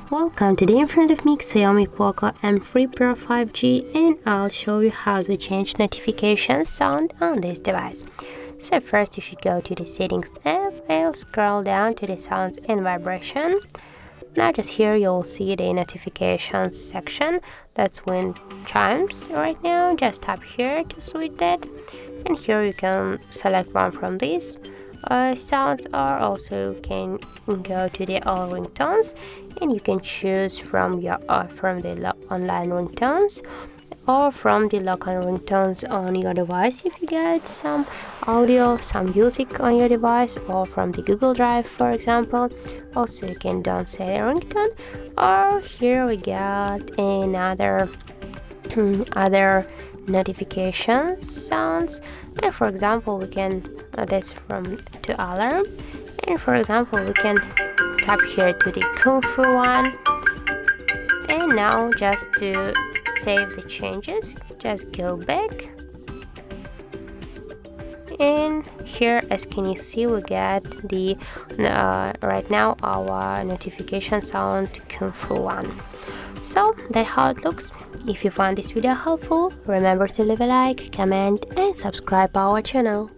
Welcome today in front of me XIAOMI Poco M3 Pro 5G, and I'll show you how to change notification sound on this device. So first you should go to the settings app. I'll scroll down to the sounds and vibration. Now just here you'll see the notifications section. That's wind chimes right now. Just tap here to switch that, and here you can select one from these sounds, or also you can go to the all ringtones, and you can choose from your the online ringtones or from the local ringtones on your device if you get some audio, some music on your device, or from the Google Drive, for example. Also you can don't say ringtone, or here we got another other notification sounds, and for example we can this from to alarm, and for example we can tap here to the Kung Fu one. And now just to save the changes, just go back, and here as can you see we get the right now our notification sound Kung Fu one. So that's how it looks. If you found this video helpful, remember to leave a like, comment and subscribe our channel.